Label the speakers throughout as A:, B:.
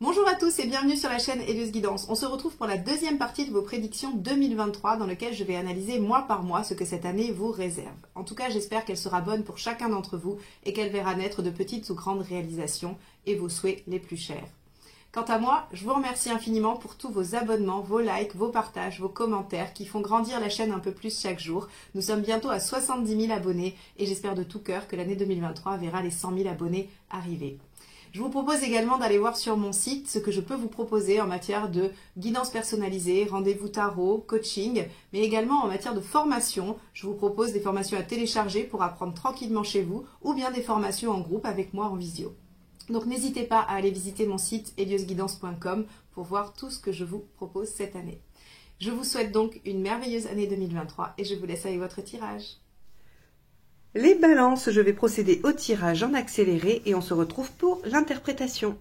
A: Bonjour à tous et bienvenue sur la chaîne Hélios Guidance. On se retrouve pour la deuxième partie de vos prédictions 2023 dans laquelle je vais analyser mois par mois ce que cette année vous réserve. En tout cas, j'espère qu'elle sera bonne pour chacun d'entre vous et qu'elle verra naître de petites ou grandes réalisations et vos souhaits les plus chers. Quant à moi, je vous remercie infiniment pour tous vos abonnements, vos likes, vos partages, vos commentaires qui font grandir la chaîne un peu plus chaque jour. Nous sommes bientôt à 70 000 abonnés et j'espère de tout cœur que l'année 2023 verra les 100 000 abonnés arriver. Je vous propose également d'aller voir sur mon site ce que je peux vous proposer en matière de guidance personnalisée, rendez-vous tarot, coaching, mais également en matière de formation. Je vous propose des formations à télécharger pour apprendre tranquillement chez vous ou bien des formations en groupe avec moi en visio. Donc n'hésitez pas à aller visiter mon site heliosguidance.com pour voir tout ce que je vous propose cette année. Je vous souhaite donc une merveilleuse année 2023 et je vous laisse avec votre tirage.
B: Les balances, je vais procéder au tirage en accéléré et on se retrouve pour l'interprétation.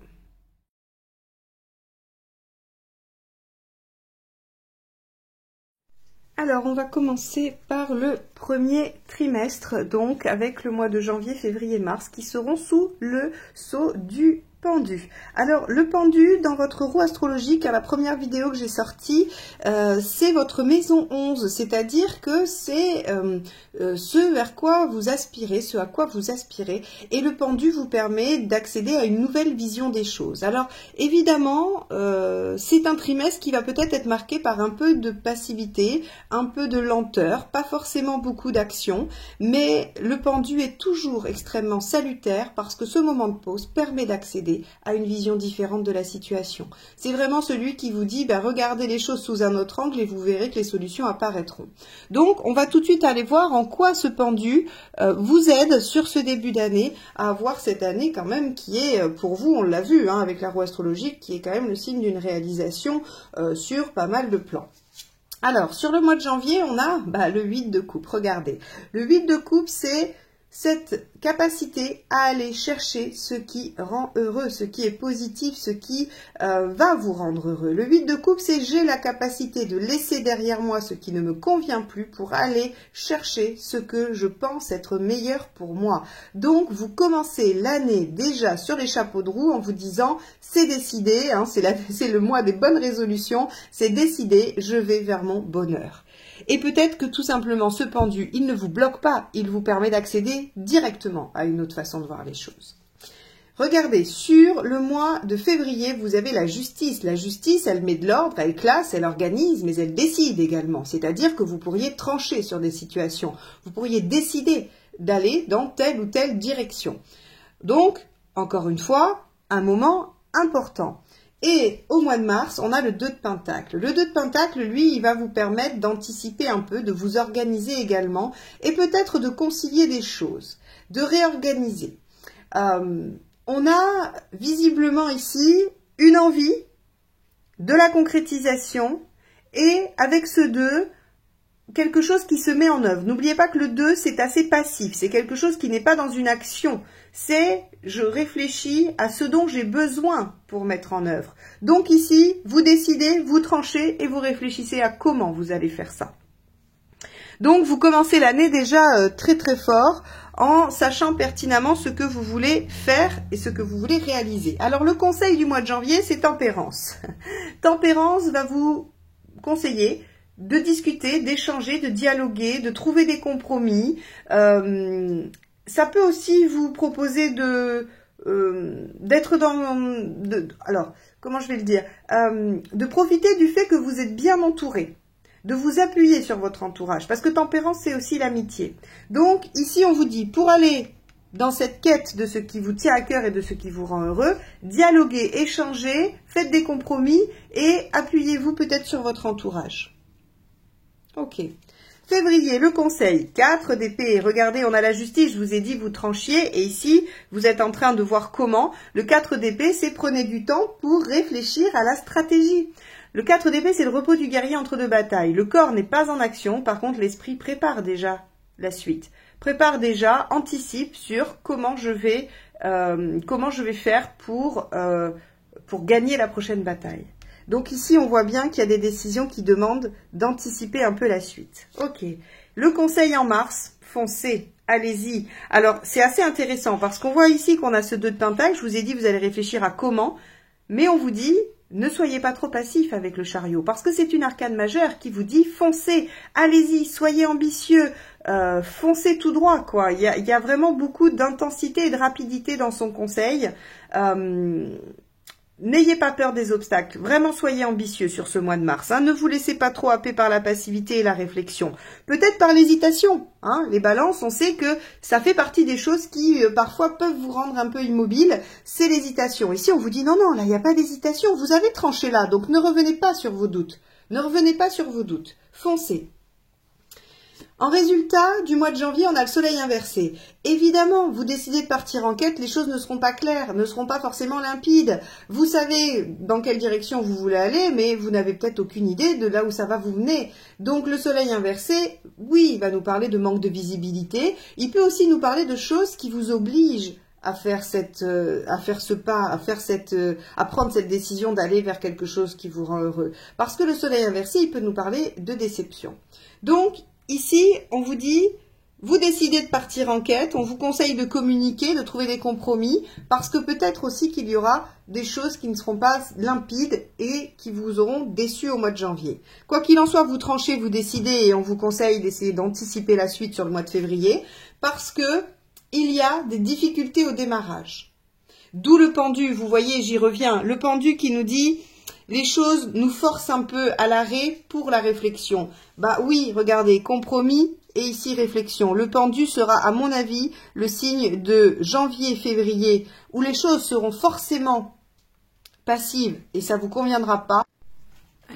B: Alors, on va commencer par le premier trimestre, donc avec le mois de janvier, février, mars, qui seront sous le sceau du pendu. Alors, le pendu, dans votre roue astrologique, à la première vidéo que j'ai sortie, c'est votre maison 11, c'est-à-dire que c'est ce vers quoi vous aspirez, ce à quoi vous aspirez, et le pendu vous permet d'accéder à une nouvelle vision des choses. Alors, évidemment, c'est un trimestre qui va peut-être être marqué par un peu de passivité, un peu de lenteur, pas forcément beaucoup d'action, mais le pendu est toujours extrêmement salutaire parce que ce moment de pause permet d'accéder à une vision différente de la situation. C'est vraiment celui qui vous dit regardez les choses sous un autre angle et vous verrez que les solutions apparaîtront. Donc on va tout de suite aller voir en quoi ce pendu vous aide sur ce début d'année à avoir cette année quand même qui est pour vous, on l'a vu avec la roue astrologique, qui est quand même le signe d'une réalisation sur pas mal de plans. Alors, sur le mois de janvier, on a le 8 de coupe. Regardez, le 8 de coupe, c'est cette capacité à aller chercher ce qui rend heureux, ce qui est positif, ce qui va vous rendre heureux. Le 8 de coupe, c'est j'ai la capacité de laisser derrière moi ce qui ne me convient plus pour aller chercher ce que je pense être meilleur pour moi. Donc, vous commencez l'année déjà sur les chapeaux de roue en vous disant c'est décidé, c'est le mois des bonnes résolutions, c'est décidé, je vais vers mon bonheur. Et peut-être que tout simplement ce pendu, il ne vous bloque pas, il vous permet d'accéder directement à une autre façon de voir les choses. Regardez, sur le mois de février, vous avez la justice. La justice, elle met de l'ordre, elle classe, elle organise, mais elle décide également. C'est-à-dire que vous pourriez trancher sur des situations. Vous pourriez décider d'aller dans telle ou telle direction. Donc, encore une fois, un moment important. Et au mois de mars, on a le 2 de Pentacle. Le 2 de Pentacle, lui, il va vous permettre d'anticiper un peu, de vous organiser également, et peut-être de concilier des choses, de réorganiser. On a visiblement ici une envie, de la concrétisation, et avec ce 2, quelque chose qui se met en œuvre. N'oubliez pas que le 2, c'est assez passif, c'est quelque chose qui n'est pas dans une action. C'est je réfléchis à ce dont j'ai besoin pour mettre en œuvre. Donc ici, vous décidez, vous tranchez et vous réfléchissez à comment vous allez faire ça. Donc vous commencez l'année déjà très très fort en sachant pertinemment ce que vous voulez faire et ce que vous voulez réaliser. Alors le conseil du mois de janvier, c'est Tempérance. Tempérance va vous conseiller de discuter, d'échanger, de dialoguer, de trouver des compromis. Ça peut aussi vous proposer d'être alors, comment je vais le dire, de profiter du fait que vous êtes bien entouré, de vous appuyer sur votre entourage, parce que Tempérance, c'est aussi l'amitié. Donc, ici, on vous dit, pour aller dans cette quête de ce qui vous tient à cœur et de ce qui vous rend heureux, dialoguez, échangez, faites des compromis et appuyez-vous peut-être sur votre entourage. Ok. Février, le conseil, 4 d'épée. Regardez, on a la justice, je vous ai dit, vous tranchiez. Et ici, vous êtes en train de voir comment. Le 4 d'épée, c'est prenez du temps pour réfléchir à la stratégie. Le 4 d'épée, c'est le repos du guerrier entre deux batailles. Le corps n'est pas en action. Par contre, l'esprit prépare déjà la suite. Prépare déjà, anticipe sur comment je vais faire pour gagner la prochaine bataille. Donc ici, on voit bien qu'il y a des décisions qui demandent d'anticiper un peu la suite. Ok. Le conseil en mars, foncez, allez-y. Alors, c'est assez intéressant parce qu'on voit ici qu'on a ce 2 de Pentacle. Je vous ai dit, vous allez réfléchir à comment. Mais on vous dit, ne soyez pas trop passif avec le chariot, parce que c'est une arcane majeure qui vous dit, foncez, allez-y, soyez ambitieux, foncez tout droit, quoi. Il y a vraiment beaucoup d'intensité et de rapidité dans son conseil. N'ayez pas peur des obstacles, vraiment soyez ambitieux sur ce mois de mars. Hein. Ne vous laissez pas trop happer par la passivité et la réflexion. Peut-être par l'hésitation. Hein. Les balances, on sait que ça fait partie des choses qui parfois peuvent vous rendre un peu immobile. C'est l'hésitation. Ici, on vous dit non, non, là, il n'y a pas d'hésitation. Vous avez tranché là, donc ne revenez pas sur vos doutes. Ne revenez pas sur vos doutes. Foncez. En résultat, du mois de janvier, on a le soleil inversé. Évidemment, vous décidez de partir en quête, les choses ne seront pas claires, ne seront pas forcément limpides. Vous savez dans quelle direction vous voulez aller, mais vous n'avez peut-être aucune idée de là où ça va vous mener. Donc le soleil inversé, oui, il va nous parler de manque de visibilité. Il peut aussi nous parler de choses qui vous obligent à faire ce pas, à prendre cette décision d'aller vers quelque chose qui vous rend heureux. Parce que le soleil inversé, il peut nous parler de déception. Donc, ici, on vous dit, vous décidez de partir en quête, on vous conseille de communiquer, de trouver des compromis, parce que peut-être aussi qu'il y aura des choses qui ne seront pas limpides et qui vous auront déçu au mois de janvier. Quoi qu'il en soit, vous tranchez, vous décidez et on vous conseille d'essayer d'anticiper la suite sur le mois de février, parce que il y a des difficultés au démarrage. D'où le pendu, vous voyez, j'y reviens, le pendu qui nous dit... Les choses nous forcent un peu à l'arrêt pour la réflexion. Bah oui, regardez, compromis et ici réflexion. Le pendu sera, à mon avis, le signe de janvier-février où les choses seront forcément passives et ça vous conviendra pas.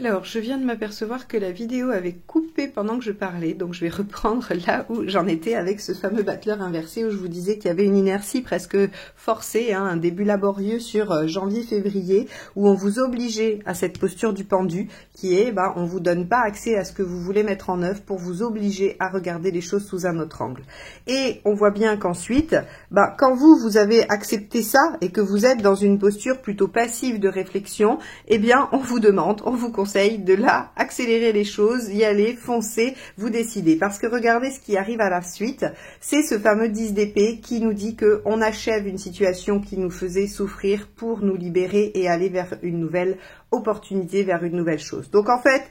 B: Alors, je viens de m'apercevoir que la vidéo avait coupé pendant que je parlais, donc je vais reprendre là où j'en étais avec ce fameux battleur inversé où je vous disais qu'il y avait une inertie presque forcée, hein, un début laborieux sur janvier-février où on vous obligeait à cette posture du pendu qui est, on vous donne pas accès à ce que vous voulez mettre en œuvre pour vous obliger à regarder les choses sous un autre angle. Et on voit bien qu'ensuite, quand vous avez accepté ça et que vous êtes dans une posture plutôt passive de réflexion, eh bien, on vous demande, on vous conseille de là accélérer les choses, y aller, foncer, vous décidez. Parce que regardez ce qui arrive à la suite, c'est ce fameux 10 d'épée qui nous dit qu'on achève une situation qui nous faisait souffrir pour nous libérer et aller vers une nouvelle opportunité, vers une nouvelle chose. Donc en fait,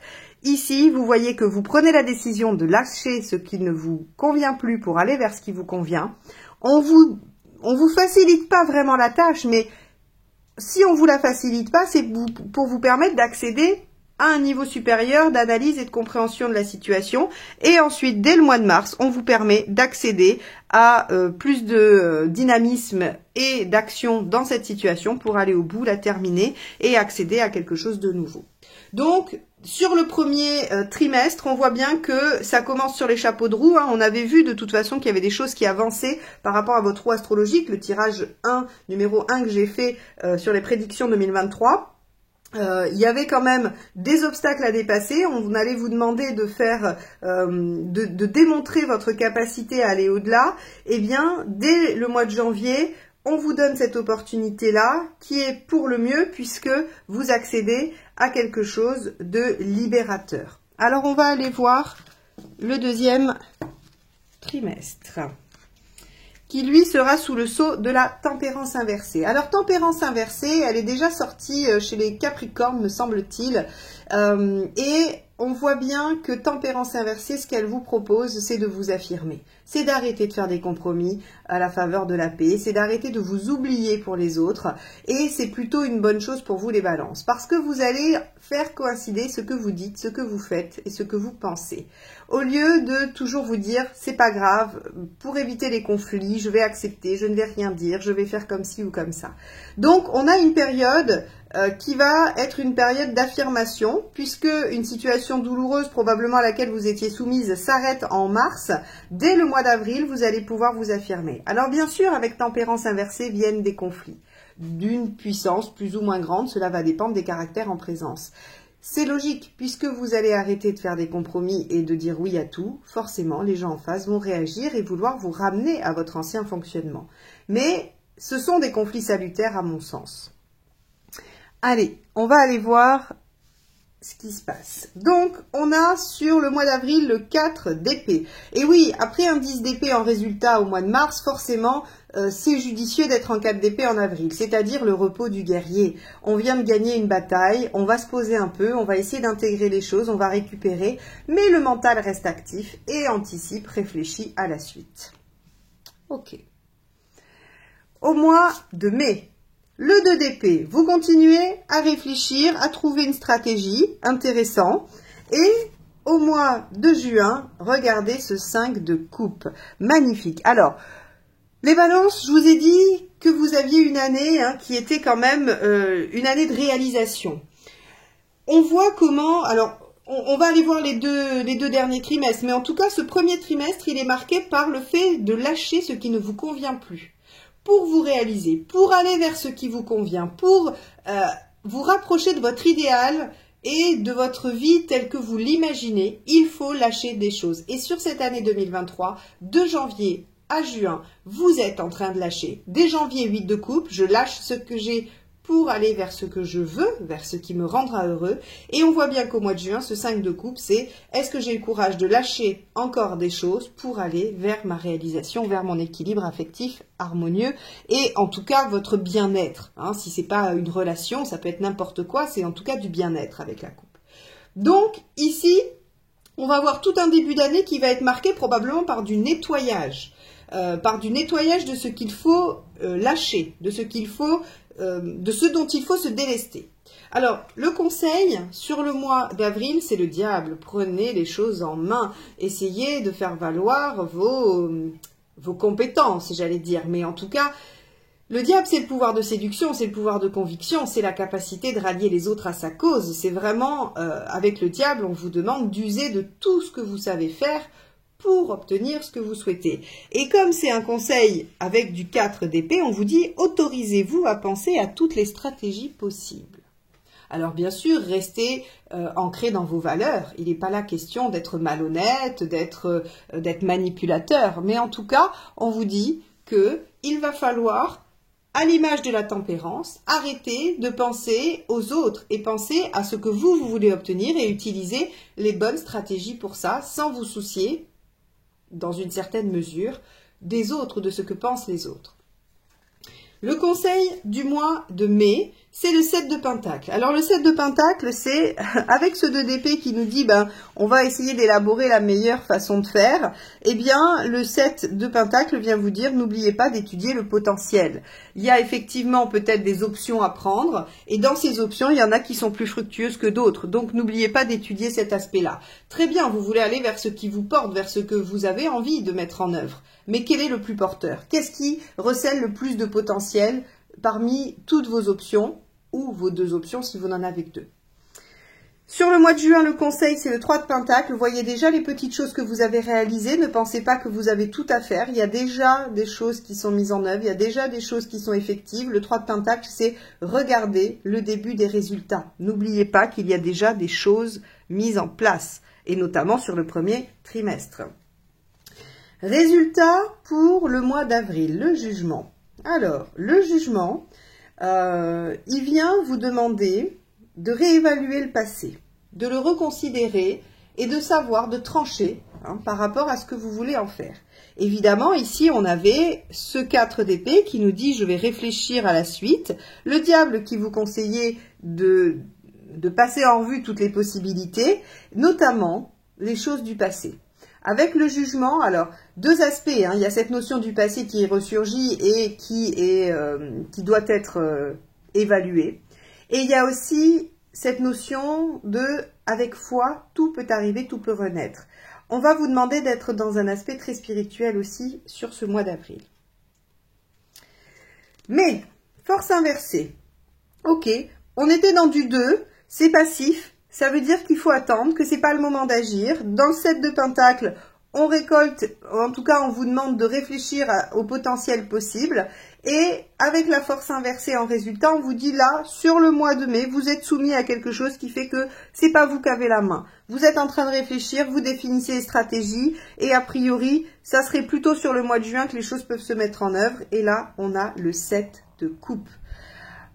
B: ici, vous voyez que vous prenez la décision de lâcher ce qui ne vous convient plus pour aller vers ce qui vous convient. On vous facilite pas vraiment la tâche, mais si on vous la facilite pas, c'est pour vous permettre d'accéder à un niveau supérieur d'analyse et de compréhension de la situation. Et ensuite, dès le mois de mars, on vous permet d'accéder à plus de dynamisme et d'action dans cette situation pour aller au bout, la terminer et accéder à quelque chose de nouveau. Donc, sur le premier trimestre, on voit bien que ça commence sur les chapeaux de roue. Hein. On avait vu de toute façon qu'il y avait des choses qui avançaient par rapport à votre roue astrologique, le tirage 1, numéro 1 que j'ai fait sur les prédictions 2023. Il y avait quand même des obstacles à dépasser. On allait vous demander de faire, de démontrer votre capacité à aller au-delà. Eh bien, dès le mois de janvier, on vous donne cette opportunité-là qui est pour le mieux puisque vous accédez à quelque chose de libérateur. Alors, on va aller voir le deuxième trimestre qui lui sera sous le sceau de la tempérance inversée. Alors, tempérance inversée, elle est déjà sortie chez les Capricornes, me semble-t-il, et on voit bien que tempérance inversée, ce qu'elle vous propose, c'est de vous affirmer. C'est d'arrêter de faire des compromis à la faveur de la paix, c'est d'arrêter de vous oublier pour les autres, et c'est plutôt une bonne chose pour vous les balances, parce que vous allez faire coïncider ce que vous dites, ce que vous faites et ce que vous pensez. Au lieu de toujours vous dire, c'est pas grave, pour éviter les conflits, je vais accepter, je ne vais rien dire, je vais faire comme ci ou comme ça. Donc, on a une période qui va être une période d'affirmation, puisque une situation douloureuse probablement à laquelle vous étiez soumise s'arrête en mars. Dès le mois d'avril, vous allez pouvoir vous affirmer. Alors bien sûr, avec tempérance inversée viennent des conflits d'une puissance plus ou moins grande, cela va dépendre des caractères en présence. C'est logique, puisque vous allez arrêter de faire des compromis et de dire oui à tout, forcément les gens en face vont réagir et vouloir vous ramener à votre ancien fonctionnement. Mais ce sont des conflits salutaires à mon sens. Allez, on va aller voir ce qui se passe. Donc, on a sur le mois d'avril le 4 d'épée. Et oui, après un 10 d'épée en résultat au mois de mars, forcément, c'est judicieux d'être en 4 d'épée en avril, c'est-à-dire le repos du guerrier. On vient de gagner une bataille, on va se poser un peu, on va essayer d'intégrer les choses, on va récupérer, mais le mental reste actif et anticipe, réfléchit à la suite. Ok. Au mois de mai, le 2 d'épée, vous continuez à réfléchir, à trouver une stratégie intéressante. Et au mois de juin, regardez ce 5 de coupe. Magnifique. Alors, les balances, je vous ai dit que vous aviez une année qui était quand même une année de réalisation. On voit comment... Alors, on va aller voir les deux derniers trimestres. Mais en tout cas, ce premier trimestre, il est marqué par le fait de lâcher ce qui ne vous convient plus. Pour vous réaliser, pour aller vers ce qui vous convient, pour vous rapprocher de votre idéal et de votre vie telle que vous l'imaginez, il faut lâcher des choses. Et sur cette année 2023, de janvier à juin, vous êtes en train de lâcher. Dès janvier, 8 de coupe, je lâche ce que j'ai pour aller vers ce que je veux, vers ce qui me rendra heureux. Et on voit bien qu'au mois de juin, ce 5 de coupe, c'est est-ce que j'ai le courage de lâcher encore des choses pour aller vers ma réalisation, vers mon équilibre affectif harmonieux et en tout cas votre bien-être. Si c'est pas une relation, ça peut être n'importe quoi, c'est en tout cas du bien-être avec la coupe. Donc ici, on va avoir tout un début d'année qui va être marqué probablement par du nettoyage. De ce qu'il faut lâcher, de ce dont il faut se délester. Alors, le conseil sur le mois d'avril, c'est le diable. Prenez les choses en main. Essayez de faire valoir vos compétences, j'allais dire. Mais en tout cas, le diable, c'est le pouvoir de séduction, c'est le pouvoir de conviction, c'est la capacité de rallier les autres à sa cause. C'est vraiment, avec le diable, on vous demande d'user de tout ce que vous savez faire pour obtenir ce que vous souhaitez. Et comme c'est un conseil avec du 4 d'épée, on vous dit autorisez-vous à penser à toutes les stratégies possibles. Alors bien sûr, restez ancré dans vos valeurs. Il n'est pas là question d'être malhonnête, d'être manipulateur. Mais en tout cas, on vous dit qu'il va falloir, à l'image de la tempérance, arrêter de penser aux autres et penser à ce que vous voulez obtenir et utiliser les bonnes stratégies pour ça, sans vous soucier dans une certaine mesure, des autres, de ce que pensent les autres. Le conseil du mois de mai, c'est le 7 de Pentacle. Alors le 7 de Pentacle, c'est avec ce 2 d'épée qui nous dit on va essayer d'élaborer la meilleure façon de faire. Eh bien, le 7 de Pentacle vient vous dire n'oubliez pas d'étudier le potentiel. Il y a effectivement peut-être des options à prendre et dans ces options, il y en a qui sont plus fructueuses que d'autres. Donc n'oubliez pas d'étudier cet aspect-là. Très bien, vous voulez aller vers ce qui vous porte, vers ce que vous avez envie de mettre en œuvre. Mais quel est le plus porteur? Qu'est-ce qui recèle le plus de potentiel parmi toutes vos options ou vos 2 options si vous n'en avez que 2? Sur le mois de juin, le conseil, c'est le 3 de Pentacle. Voyez déjà les petites choses que vous avez réalisées. Ne pensez pas que vous avez tout à faire. Il y a déjà des choses qui sont mises en œuvre. Il y a déjà des choses qui sont effectives. Le 3 de Pentacle, c'est regarder le début des résultats. N'oubliez pas qu'il y a déjà des choses mises en place, et notamment sur le premier trimestre. Résultat pour le mois d'avril, le jugement. Alors, le jugement, il vient vous demander de réévaluer le passé, de le reconsidérer et de savoir, de trancher par rapport à ce que vous voulez en faire. Évidemment, ici, on avait ce 4 d'épée qui nous dit « je vais réfléchir à la suite », le diable qui vous conseillait de passer en revue toutes les possibilités, notamment les choses du passé. Avec le jugement, alors, 2 aspects. Il y a cette notion du passé qui est ressurgie et qui doit être évaluée. Et il y a aussi cette notion de, avec foi, tout peut arriver, tout peut renaître. On va vous demander d'être dans un aspect très spirituel aussi sur ce mois d'avril. Mais, force inversée. Ok, on était dans du 2, c'est passif. Ça veut dire qu'il faut attendre, que c'est pas le moment d'agir. Dans le 7 de Pentacle, on récolte, en tout cas on vous demande de réfléchir au potentiel possible. Et avec la force inversée en résultat, on vous dit là, sur le mois de mai, vous êtes soumis à quelque chose qui fait que c'est pas vous qui avez la main. Vous êtes en train de réfléchir, vous définissez les stratégies et a priori, ça serait plutôt sur le mois de juin que les choses peuvent se mettre en œuvre. Et là, on a le 7 de coupe.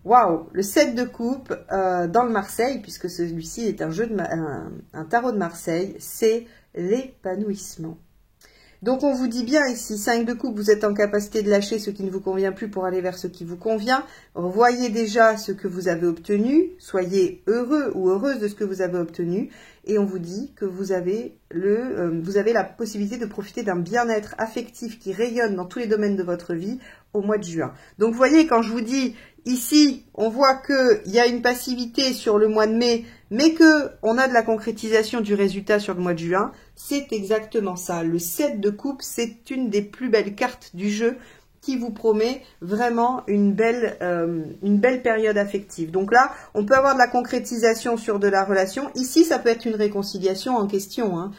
B: Waouh, le 7 de coupe dans le Marseille, puisque celui-ci est un jeu de un tarot de Marseille, c'est l'épanouissement. Donc on vous dit bien ici, 5 de coupe, vous êtes en capacité de lâcher ce qui ne vous convient plus pour aller vers ce qui vous convient. Voyez déjà ce que vous avez obtenu, soyez heureux ou heureuse de ce que vous avez obtenu. Et on vous dit que vous avez la possibilité de profiter d'un bien-être affectif qui rayonne dans tous les domaines de votre vie au mois de juin. Donc vous voyez, quand je vous dis ici, on voit qu'il y a une passivité sur le mois de mai, mais qu'on a de la concrétisation du résultat sur le mois de juin, c'est exactement ça. Le 7 de coupe, c'est une des plus belles cartes du jeu qui vous promet vraiment une belle période affective. Donc là, on peut avoir de la concrétisation sur de la relation. Ici, ça peut être une réconciliation en question, hein.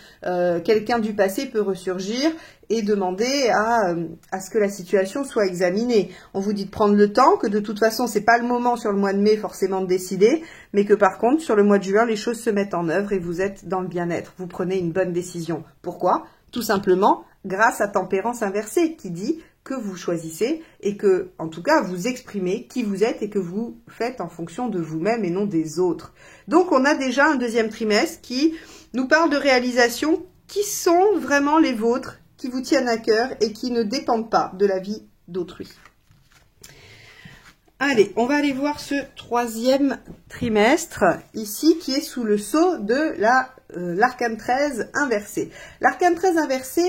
B: Quelqu'un du passé peut ressurgir et demander à ce que la situation soit examinée. On vous dit de prendre le temps, que de toute façon, c'est pas le moment sur le mois de mai forcément de décider, mais que par contre, sur le mois de juin, les choses se mettent en œuvre et vous êtes dans le bien-être. Vous prenez une bonne décision. Pourquoi? Tout simplement grâce à Tempérance inversée qui dit que vous choisissez et que, en tout cas, vous exprimez qui vous êtes et que vous faites en fonction de vous-même et non des autres. Donc, on a déjà un deuxième trimestre qui nous parle de réalisations qui sont vraiment les vôtres, qui vous tiennent à cœur et qui ne dépendent pas de la vie d'autrui. Allez, on va aller voir ce troisième trimestre, ici, qui est sous le sceau de l'arcane 13 inversé. L'arcane 13 inversé,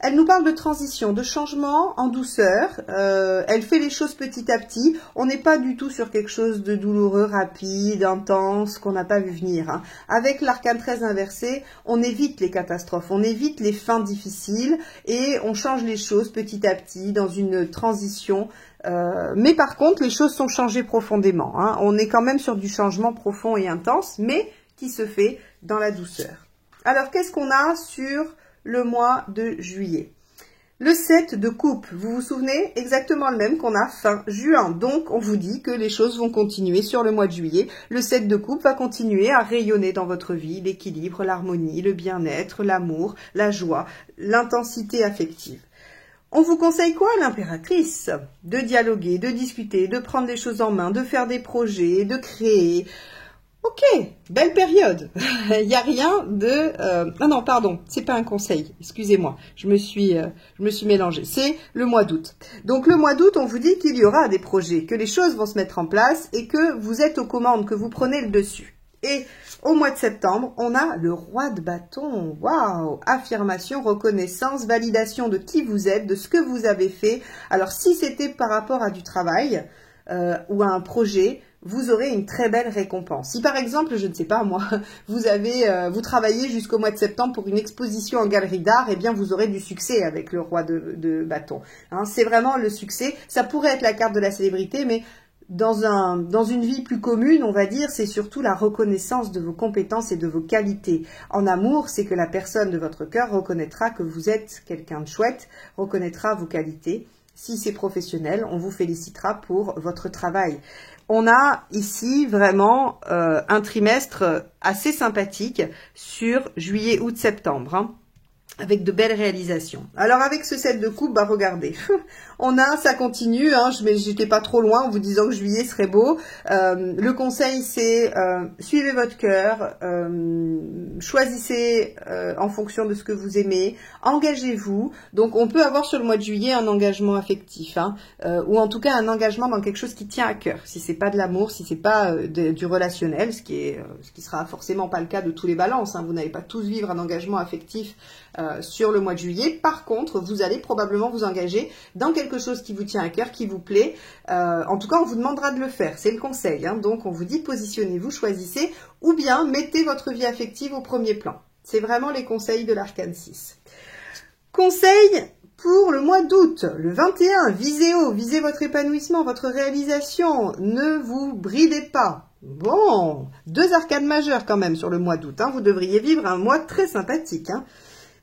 B: elle nous parle de transition, de changement en douceur. Elle fait les choses petit à petit. On n'est pas du tout sur quelque chose de douloureux, rapide, intense, qu'on n'a pas vu venir, hein. Avec l'arcane 13 inversé, on évite les catastrophes, on évite les fins difficiles et on change les choses petit à petit dans une transition. Mais par contre, les choses sont changées profondément, hein. On est quand même sur du changement profond et intense, mais qui se fait dans la douceur. Alors, qu'est-ce qu'on a sur le mois de juillet? Le 7 de coupe, vous vous souvenez, exactement le même qu'on a fin juin. Donc, on vous dit que les choses vont continuer sur le mois de juillet. Le 7 de coupe va continuer à rayonner dans votre vie, l'équilibre, l'harmonie, le bien-être, l'amour, la joie, l'intensité affective. On vous conseille quoi, l'impératrice? De dialoguer, de discuter, de prendre les choses en main, de faire des projets, de créer. Ok, belle période. Il n'y a rien de... Ah non, pardon, c'est pas un conseil. Excusez-moi, je me suis mélangée. C'est le mois d'août. Donc le mois d'août, on vous dit qu'il y aura des projets, que les choses vont se mettre en place et que vous êtes aux commandes, que vous prenez le dessus. Et au mois de septembre, on a le roi de bâton. Waouh! Affirmation, reconnaissance, validation de qui vous êtes, de ce que vous avez fait. Alors si c'était par rapport à du travail ou à un projet, vous aurez une très belle récompense. Si par exemple, je ne sais pas moi, vous travaillez jusqu'au mois de septembre pour une exposition en galerie d'art, eh bien vous aurez du succès avec le roi de bâton. Hein, c'est vraiment le succès. Ça pourrait être la carte de la célébrité, mais dans une vie plus commune, on va dire, c'est surtout la reconnaissance de vos compétences et de vos qualités. En amour, c'est que la personne de votre cœur reconnaîtra que vous êtes quelqu'un de chouette, reconnaîtra vos qualités. Si c'est professionnel, on vous félicitera pour votre travail. On a ici vraiment un trimestre assez sympathique sur juillet, août, septembre, hein, avec de belles réalisations. Alors avec ce 7 de coupe, bah regardez, ça continue, hein, j'étais pas trop loin en vous disant que juillet serait beau. Le conseil c'est suivez votre cœur, choisissez en fonction de ce que vous aimez, engagez-vous. Donc on peut avoir sur le mois de juillet un engagement affectif, hein, ou en tout cas un engagement dans quelque chose qui tient à cœur. Si c'est pas de l'amour, si c'est pas du relationnel, ce qui sera forcément pas le cas de tous les balances, hein, vous n'allez pas tous vivre un engagement affectif sur le mois de juillet. Par contre, vous allez probablement vous engager dans quelque chose qui vous tient à cœur, qui vous plaît. En tout cas, on vous demandera de le faire. C'est le conseil, hein. Donc, on vous dit positionnez-vous, choisissez, ou bien mettez votre vie affective au premier plan. C'est vraiment les conseils de l'arcane 6. Conseil pour le mois d'août, le 21, visez haut, visez votre épanouissement, votre réalisation. Ne vous bridez pas. Bon, 2 arcanes majeures quand même sur le mois d'août, hein. Vous devriez vivre un mois très sympathique, hein.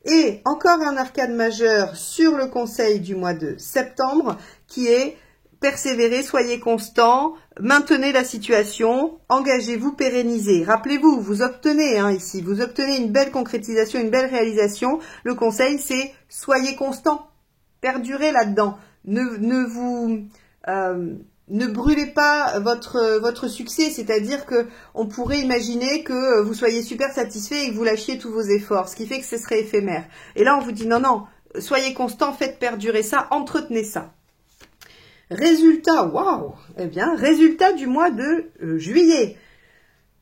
B: Et encore un arcane majeur sur le conseil du mois de septembre qui est persévérez, soyez constant, maintenez la situation, engagez-vous, pérennisez. Rappelez-vous, vous obtenez ici, vous obtenez une belle concrétisation, une belle réalisation. Le conseil c'est soyez constant, perdurez là-dedans. Ne ne brûlez pas votre succès, c'est-à-dire que on pourrait imaginer que vous soyez super satisfait et que vous lâchiez tous vos efforts, ce qui fait que ce serait éphémère. Et là, on vous dit non, non, soyez constant, faites perdurer ça, entretenez ça. Résultat, waouh, eh bien, résultat du mois de juillet.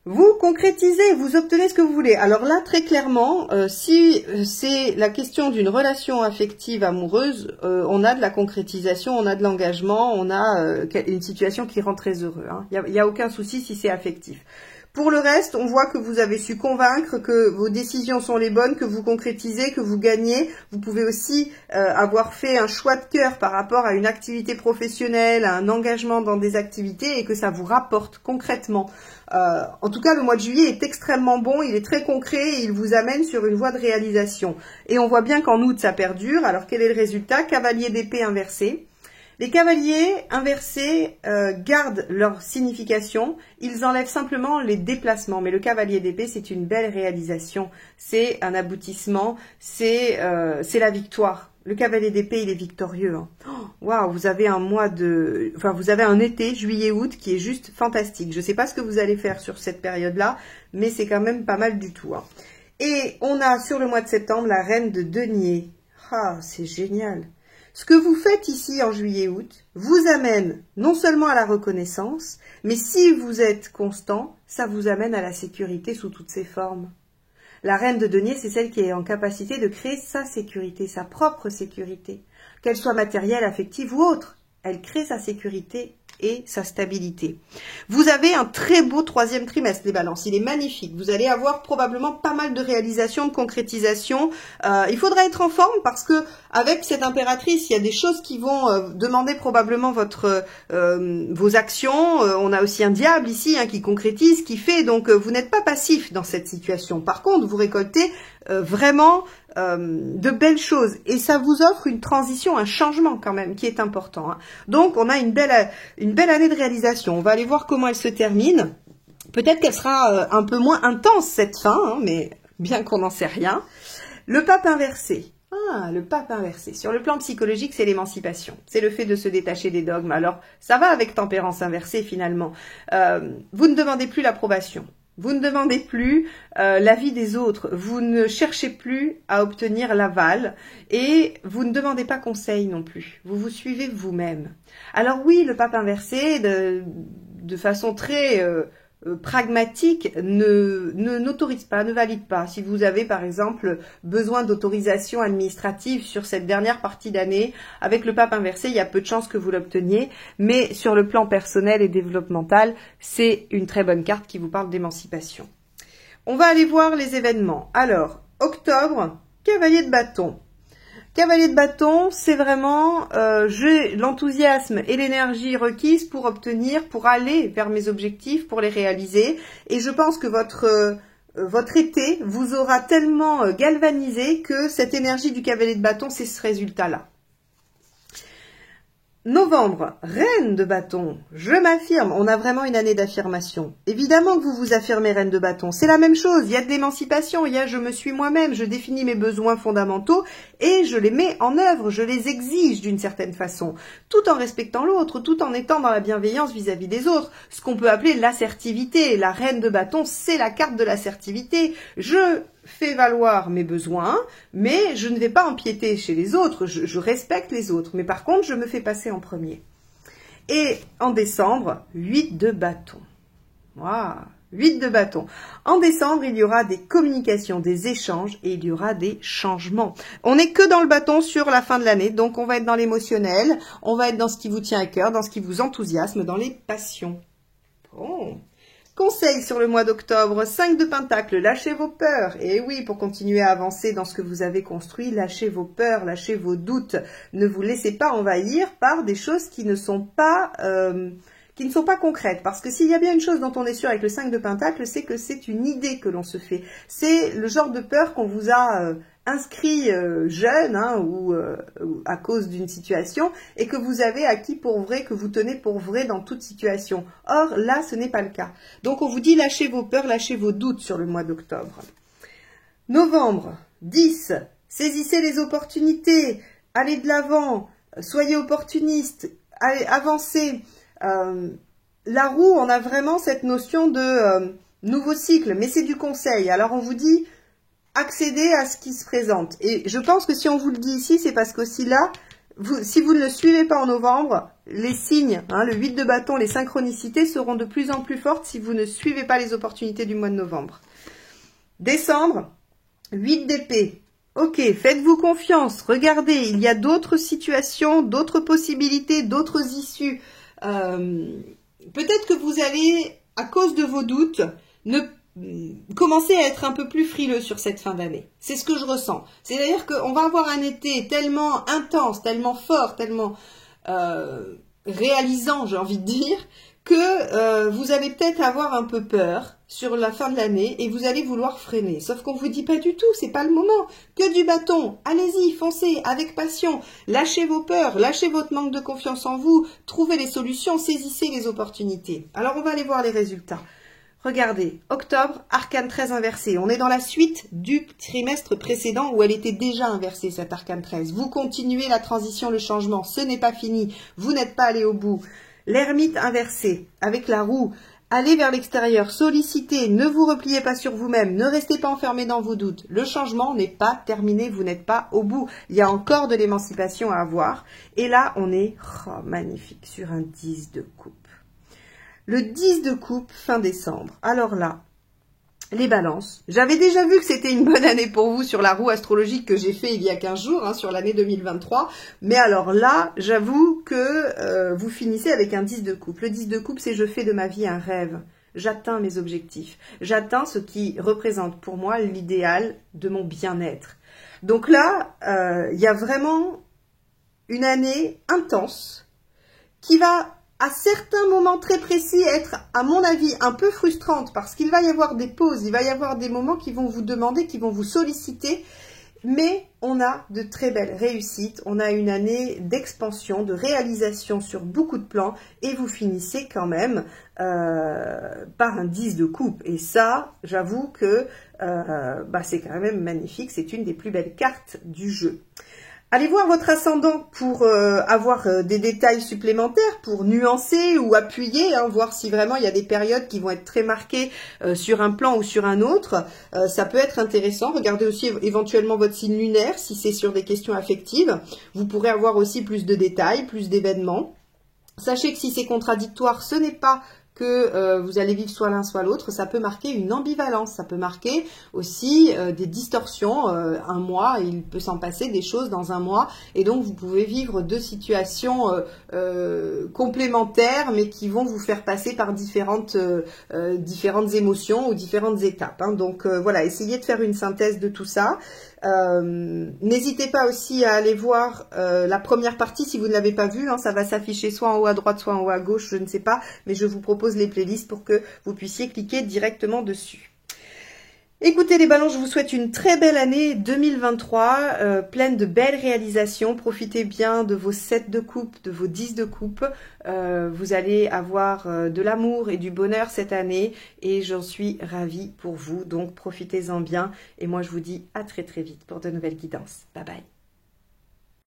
B: Vous concrétisez, vous obtenez ce que vous voulez. Alors là, très clairement, si c'est la question d'une relation affective amoureuse, on a de la concrétisation, on a de l'engagement, on a une situation qui rend très heureux. Hein. Il y a aucun souci si c'est affectif. Pour le reste, on voit que vous avez su convaincre, que vos décisions sont les bonnes, que vous concrétisez, que vous gagnez. Vous pouvez aussi avoir fait un choix de cœur par rapport à une activité professionnelle, à un engagement dans des activités et que ça vous rapporte concrètement. En tout cas, le mois de juillet est extrêmement bon, il est très concret et il vous amène sur une voie de réalisation. Et on voit bien qu'en août, ça perdure. Alors, quel est le résultat? Cavalier d'épée inversé. Les cavaliers inversés gardent leur signification, ils enlèvent simplement les déplacements. Mais le cavalier d'épée, c'est une belle réalisation, c'est un aboutissement, c'est la victoire. Le cavalier d'épée, il est victorieux. Waouh, vous avez un mois de... Enfin, vous avez un été, juillet-août, qui est juste fantastique. Je ne sais pas ce que vous allez faire sur cette période-là, mais c'est quand même pas mal du tout. Hein. Et on a sur le mois de septembre la reine de denier. Ah, c'est génial. Ce que vous faites ici en juillet-août vous amène non seulement à la reconnaissance, mais si vous êtes constant, ça vous amène à la sécurité sous toutes ses formes. La reine de denier, c'est celle qui est en capacité de créer sa sécurité, sa propre sécurité, qu'elle soit matérielle, affective ou autre. Elle crée sa sécurité et sa stabilité. Vous avez un très beau troisième trimestre, les balances. Il est magnifique. Vous allez avoir probablement pas mal de réalisations, de concrétisations. Il faudra être en forme parce que avec cette impératrice, il y a des choses qui vont demander probablement vos actions. On a aussi un diable ici qui concrétise, qui fait. Donc, vous n'êtes pas passif dans cette situation. Par contre, vous récoltez vraiment de belles choses. Et ça vous offre une transition, un changement quand même, qui est important. Hein. Donc, on a une belle année de réalisation. On va aller voir comment elle se termine. Peut-être qu'elle sera un peu moins intense, cette fin, hein, mais bien qu'on n'en sait rien. Le pape inversé. Ah, le pape inversé. Sur le plan psychologique, c'est l'émancipation. C'est le fait de se détacher des dogmes. Alors, ça va avec tempérance inversée, finalement. Vous ne demandez plus l'approbation. Vous ne demandez plus l'avis des autres, vous ne cherchez plus à obtenir l'aval et vous ne demandez pas conseil non plus, vous vous suivez vous-même. Alors oui, le pape inversé, de façon très pragmatique, n'autorise pas, ne valide pas. Si vous avez par exemple besoin d'autorisation administrative sur cette dernière partie d'année, avec le pape inversé, il y a peu de chances que vous l'obteniez, mais sur le plan personnel et développemental, c'est une très bonne carte qui vous parle d'émancipation. On va aller voir les événements. Alors, octobre, cavalier de bâton. Cavalier de bâton, c'est vraiment j'ai l'enthousiasme et l'énergie requise pour obtenir, pour aller vers mes objectifs, pour les réaliser. Et je pense que votre été vous aura tellement galvanisé que cette énergie du cavalier de bâton, c'est ce résultat-là. Novembre, reine de bâton, je m'affirme, on a vraiment une année d'affirmation. Évidemment que vous vous affirmez reine de bâton, c'est la même chose, il y a de l'émancipation, il y a je me suis moi-même, je définis mes besoins fondamentaux et je les mets en œuvre, je les exige d'une certaine façon, tout en respectant l'autre, tout en étant dans la bienveillance vis-à-vis des autres, ce qu'on peut appeler l'assertivité. La reine de bâton, c'est la carte de l'assertivité. Je fais valoir mes besoins, mais je ne vais pas empiéter chez les autres, je respecte les autres, mais par contre, je me fais passer en premier. Et en décembre, 8 de bâton. Waouh, 8 de bâton. En décembre, il y aura des communications, des échanges et il y aura des changements. On n'est que dans le bâton sur la fin de l'année, donc on va être dans l'émotionnel, on va être dans ce qui vous tient à cœur, dans ce qui vous enthousiasme, dans les passions. Bon. Conseil sur le mois d'octobre, 5 de Pentacle, lâchez vos peurs. Et oui, pour continuer à avancer dans ce que vous avez construit, lâchez vos peurs, lâchez vos doutes. Ne vous laissez pas envahir par des choses qui ne sont pas concrètes. Parce que s'il y a bien une chose dont on est sûr avec le 5 de Pentacle, c'est que c'est une idée que l'on se fait. C'est le genre de peur qu'on vous a inscrit jeune ou à cause d'une situation et que vous avez acquis pour vrai, que vous tenez pour vrai dans toute situation. Or, là, ce n'est pas le cas. Donc, on vous dit lâchez vos peurs, lâchez vos doutes sur le mois d'octobre. Novembre, 10. Saisissez les opportunités, allez de l'avant, soyez opportuniste, allez, avancez. La roue, on a vraiment cette notion de nouveau cycle, mais c'est du conseil. Alors on vous dit, accédez à ce qui se présente. Et je pense que si on vous le dit ici, c'est parce qu'aussi là, si vous ne le suivez pas en novembre, les signes, hein, le 8 de bâton, les synchronicités seront de plus en plus fortes si vous ne suivez pas les opportunités du mois de novembre. Décembre, 8 d'épée. Ok, faites-vous confiance, regardez, il y a d'autres situations, d'autres possibilités, d'autres issues. Peut-être que vous allez, à cause de vos doutes, commencer à être un peu plus frileux sur cette fin d'année. C'est ce que je ressens. C'est-à-dire qu'on va avoir un été tellement intense, tellement fort, tellement réalisant, j'ai envie de dire, que vous allez peut-être avoir un peu peur sur la fin de l'année et vous allez vouloir freiner. Sauf qu'on vous dit pas du tout, c'est pas le moment. Que du bâton, allez-y, foncez, avec passion, lâchez vos peurs, lâchez votre manque de confiance en vous, trouvez les solutions, saisissez les opportunités. Alors on va aller voir les résultats. Regardez, octobre, arcane 13 inversé. On est dans la suite du trimestre précédent où elle était déjà inversée, cette arcane 13. Vous continuez la transition, le changement, ce n'est pas fini, vous n'êtes pas allé au bout. L'ermite inversé, avec la roue, allez vers l'extérieur, sollicitez, ne vous repliez pas sur vous-même, ne restez pas enfermé dans vos doutes. Le changement n'est pas terminé, vous n'êtes pas au bout. Il y a encore de l'émancipation à avoir. Et là, on est magnifique sur un 10 de coupe. Le 10 de coupe, fin décembre. Alors là, les balances. J'avais déjà vu que c'était une bonne année pour vous sur la roue astrologique que j'ai fait il y a 15 jours, hein, sur l'année 2023. Mais alors là, j'avoue que vous finissez avec un 10 de coupe. Le 10 de coupe, c'est je fais de ma vie un rêve. J'atteins mes objectifs. J'atteins ce qui représente pour moi l'idéal de mon bien-être. Donc là, il y a vraiment une année intense qui va à certains moments très précis être, à mon avis, un peu frustrante parce qu'il va y avoir des pauses, il va y avoir des moments qui vont vous demander, qui vont vous solliciter, mais on a de très belles réussites, on a une année d'expansion, de réalisation sur beaucoup de plans et vous finissez quand même par un 10 de coupe. Et ça, j'avoue que c'est quand même magnifique, c'est une des plus belles cartes du jeu. Allez voir votre ascendant pour avoir des détails supplémentaires, pour nuancer ou appuyer, hein, voir si vraiment il y a des périodes qui vont être très marquées sur un plan ou sur un autre. Ça peut être intéressant. Regardez aussi éventuellement votre signe lunaire, si c'est sur des questions affectives. Vous pourrez avoir aussi plus de détails, plus d'événements. Sachez que si c'est contradictoire, ce n'est pas que vous allez vivre soit l'un soit l'autre, ça peut marquer une ambivalence, ça peut marquer aussi des distorsions. Un mois, il peut s'en passer des choses dans un mois, et donc vous pouvez vivre deux situations complémentaires, mais qui vont vous faire passer par différentes émotions ou différentes étapes. Hein. Donc voilà, essayez de faire une synthèse de tout ça. N'hésitez pas aussi à aller voir la première partie si vous ne l'avez pas vue, hein, ça va s'afficher soit en haut à droite, soit en haut à gauche, je ne sais pas, mais je vous propose les playlists pour que vous puissiez cliquer directement dessus. Écoutez les ballons, je vous souhaite une très belle année 2023, pleine de belles réalisations. Profitez bien de vos 7 de coupe, de vos 10 de coupe. Vous allez avoir de l'amour et du bonheur cette année et j'en suis ravie pour vous. Donc profitez-en bien et moi je vous dis à très très vite pour de nouvelles guidances. Bye bye.